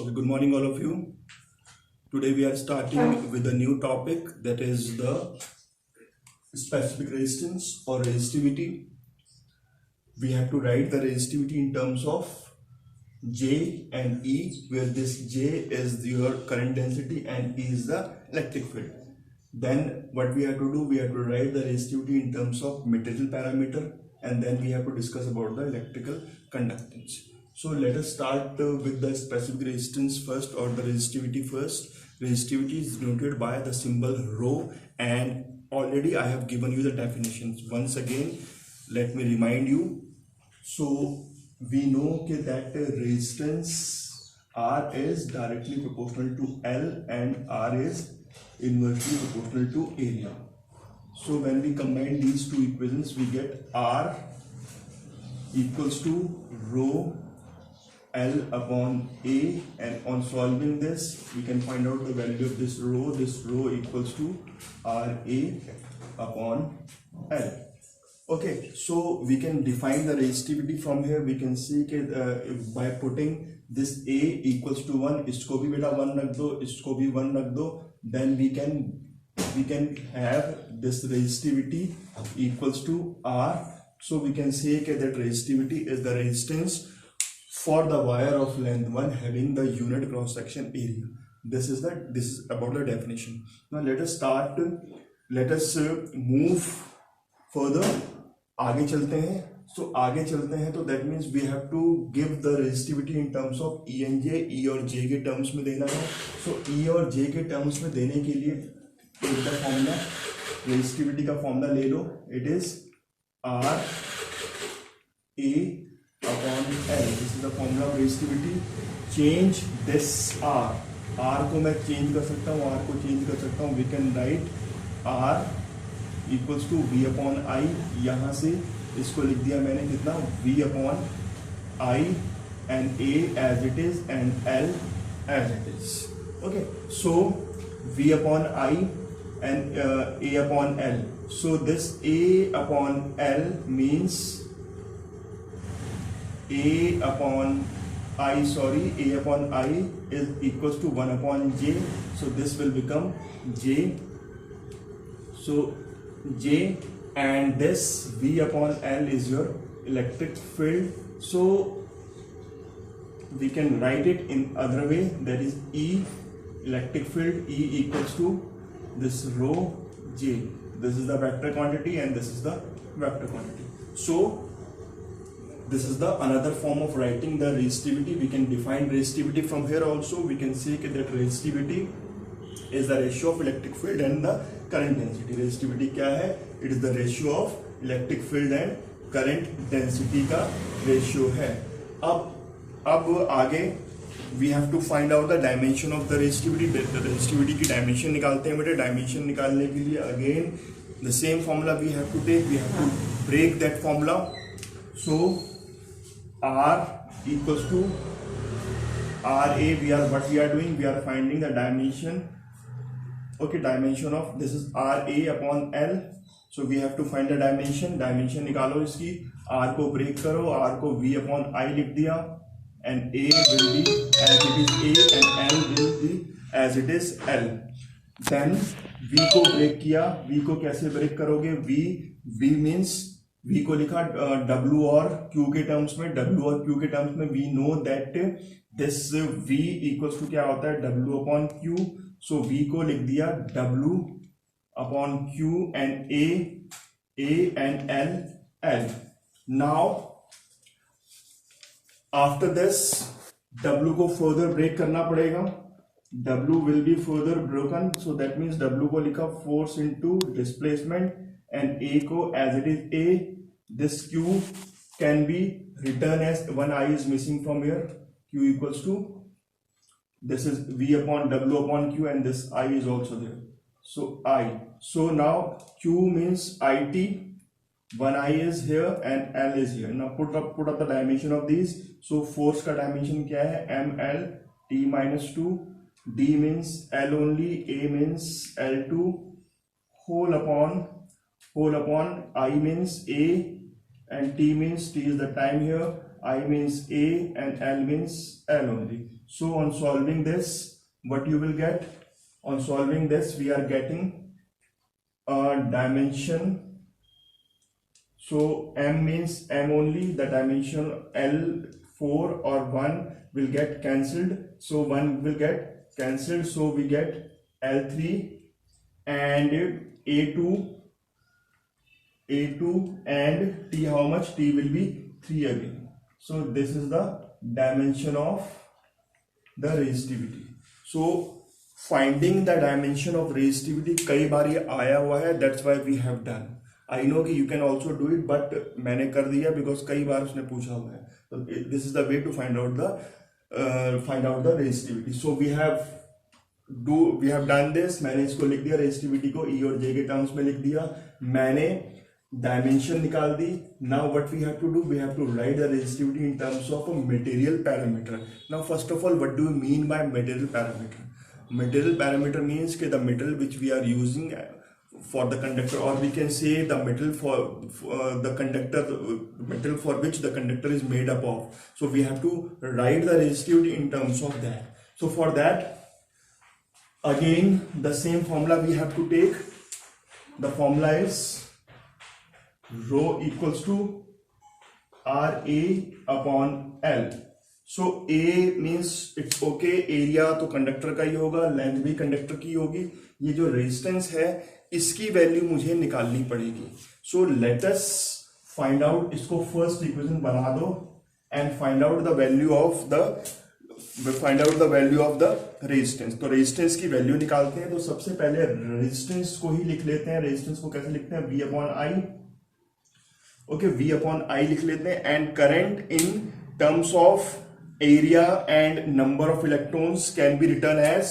Okay, good morning, all of you. Today we are starting with a new topic, that is the specific resistance or resistivity. We have to write the resistivity in terms of J and E, where this J is your current density and E is the electric field. Then what we have to do, we have to write the resistivity in terms of material parameter, and then we have to discuss about the electrical conductance. So let us start with the specific resistance first, or the resistivity first. Resistivity is denoted by the symbol rho, and already I have given you the definitions. Once again, let me remind you. So we know that resistance R is directly proportional to L and R is inversely proportional to area. So when we combine these two equations, we get R equals to rho L upon A, and on solving this we can find out the value of this rho. This rho equals to RA upon L. Okay, so we can define the resistivity from here. We can see by putting this A equals to 1, इसको भी बेटा 1 रख दो, इसको भी 1 रख दो, then we can have this resistivity equals to R. So we can say that resistivity is the resistance for the wire of length 1 having the unit cross section area. This is about the definition. Now let us move further. आगे चलते हैं. So आगे चलते हैं तो that means we have to give the resistivity in terms of E and J. E और J के terms में देना है. So E और J के terms में देने के लिए एक का फॉर्मूला, resistivity का फॉर्मूला ले लो. It is R A upon L. This is the formula of resistivity. Change this R. R को मैं change कर सकता हूँ, R को change कर सकता हूँ. We can write R equals to V upon I. यहाँ से इसको लिख दिया मैंने कितना, V upon I, and A as it is and L as it is. Okay, so V upon I and A upon L. So this A upon L means A upon I is equals to 1 upon J. So this will become J. So J, and this V upon L is your electric field. So we can write it in other way, that is E electric field, E equals to this rho J. This is the vector quantity and this is the vector quantity. So this is the another form of writing the resistivity. We can define resistivity from here also. We can say that resistivity is the ratio of electric field and the current density. Resistivity क्या है? It is the ratio of electric field and current density का ratio है. अब आगे we have to find out the dimension of the resistivity. The resistivity की dimension निकालते हैं बेटे. Dimension निकालने के लिए again the same formula we have to take. We have to break that formula. So R equals to RA. What we are doing? We are finding the dimension. Okay, dimension of this is RA upon L. So we have to find the dimension. Dimension निकालो इसकी. R को break करो. R को V upon I लिख दिया. And A will be as it is A and L will be as it is L. Then V को break किया. V को कैसे break करोगे? V means V को लिखा W और Q के टर्म्स में. W और Q के टर्म्स में we know that this V equals to क्या होता है? W upon Q. So V को लिख दिया W upon Q and A and L. Now after this W को further break करना पड़ेगा. W will be further broken. So that means W को लिखा force into displacement, and A को as it is A. This Q can be written as one I is missing from here. Q equals to this is V upon W upon Q, and this I is also there. So I. So now Q means IT. One I is here and L is here. Now put up the dimension of these. So force का dimension क्या है? ML T minus 2. D means L only. A means L2. Whole upon I means A, and T means T is the time here. I means A and L means L only. So on solving this, what you will get? On solving this, we are getting a dimension. So m means m only, the dimension L4 or 1 will get cancelled, so 1 will get cancelled, so we get L3 and A2 and T, how much? T will be 3 again. So this is the dimension of the resistivity. So finding the dimension of resistivity कई बार ये आया हुआ है, that's why we have done. I know कि you can also do it, but मैंने कर दिया because कई बार उसने पूछा हुआ है. So this is the way to find out the resistivity. So we have done this. मैंने इसको लिख दिया, resistivity को E और J के टर्म्स में लिख दिया, मैंने डायमेंशन निकाल दी. Now what we have to do, we have to write the resistivity in terms of a material parameter. Now first of all, what do you mean by material parameter? Material parameter means that the metal which we are using for the conductor, or we can say the metal for the conductor, metal for which the conductor is made up of. So we have to write the resistivity in terms of that. So for that, again the same formula we have to take. The formula is rho equals to RA upon L. So A means it's okay, area तो conductor का ही होगा, length भी conductor की होगी. ये जो resistance है इसकी वैल्यू मुझे निकालनी पड़ेगी. So let us find out. इसको फर्स्ट इक्वेशन बना दो and find out the value of the resistance. तो रेजिस्टेंस की वैल्यू निकालते हैं. तो सबसे पहले रेजिस्टेंस को ही लिख लेते हैं. रेजिस्टेंस को कैसे लिखते हैं? V upon I. Okay, V upon I लिख लेते हैं. And current in terms of area and number of electrons can be written as.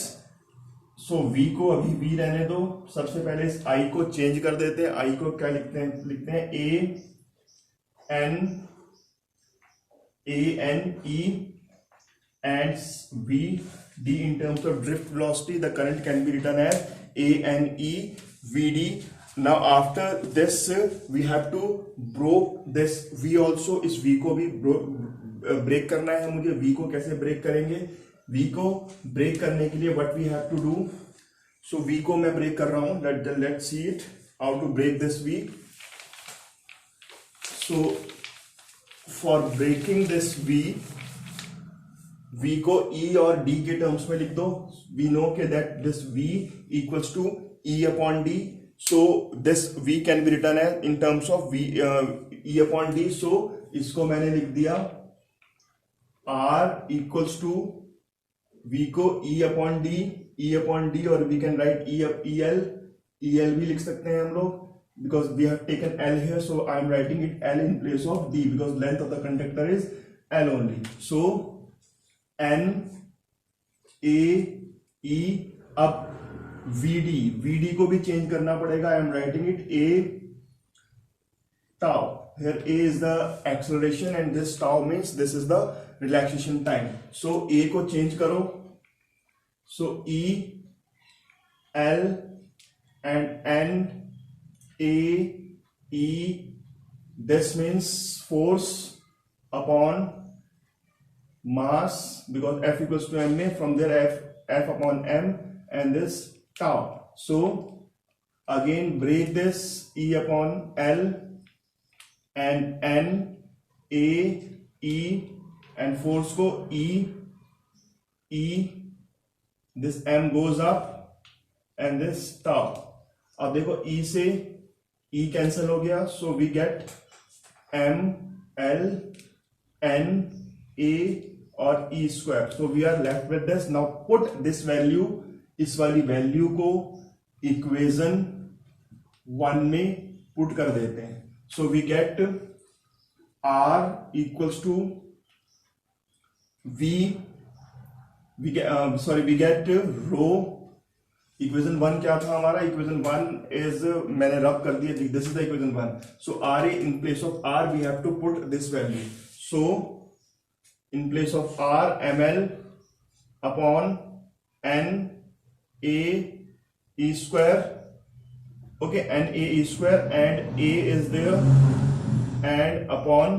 So V को अभी V रहने दो. सबसे पहले इस I को चेंज कर देते हैं. I को क्या लिखते हैं? A-N-E and V-D in terms of drift velocity. The current can be written as A-N-E-V-D. Now after this we have to break this V also. इस V को भी ब्रेक करना है मुझे. V को कैसे ब्रेक करेंगे? V को ब्रेक करने के लिए what we have to do? So V को मैं ब्रेक कर रहा हूं. Let's see it how to break this V. So for breaking this V को E और D के टर्म्स में लिख दो. We know that this V equals to E upon D. So this V can be written as in terms of E upon D. So इसको मैंने लिख दिया R equals to V को E upon D, और we can write EL भी लिख सकते हैं हम लोग because we have taken L here. So I am writing it L in place of D because length of the conductor is L only. So N A E. अब VD को भी change करना पड़ेगा. I am writing it A tau. Here A is the acceleration and this tau means this is the relaxation time. So A को change करो. So E L and N A E. This means force upon mass because F equals to ma. From there F upon m and this tau. So again break this E upon L and N A E and force को E. This m goes up and this tau. अब देखो E से E cancel हो गया. So we get M L N A और E square. So we are left with this. Now put this value, इस वाली value को equation 1 में पुट कर देते हैं. So we get R equals to we get rho. Equation 1 क्या था हमारा? इक्वेशन 1 इज मैंने रब कर दिया. This is the equation 1. So R in place of R we have to put this value. So in place of R ml upon N A E square. Okay, N A E square and A is there and upon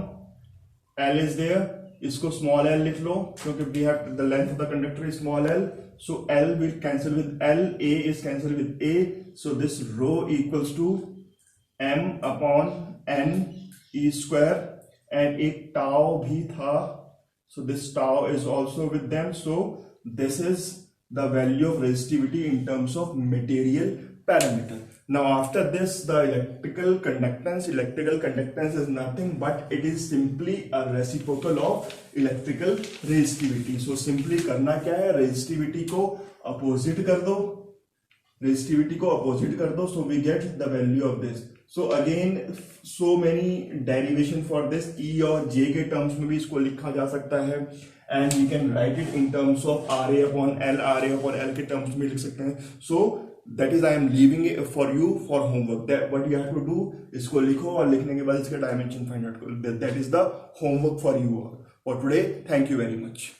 L is there. इसको small L लिख लो क्योंकि we have the length of the conductor is small L, so L will cancel with L, A is cancel with A, so this rho equals to m upon n e square, and एक tau भी था, so this tau is also with them, so this is the value of resistivity in terms of material parameter. Now after this, the electrical conductance is nothing but it is simply a reciprocal of electrical resistivity. So simply करना क्या है, resistivity को opposite कर दो, so we get the value of this. So again, so many derivation for this, E और J के terms में भी इसको लिखा जा सकता है, and we can write it in terms of RA upon L के terms में लिख सकते हैं. So that is I am leaving it for you for homework. That what you have to do, इसको लिखो और लिखने के बाद इसका dimension find out करो. That is the homework for you all for today. Thank you very much.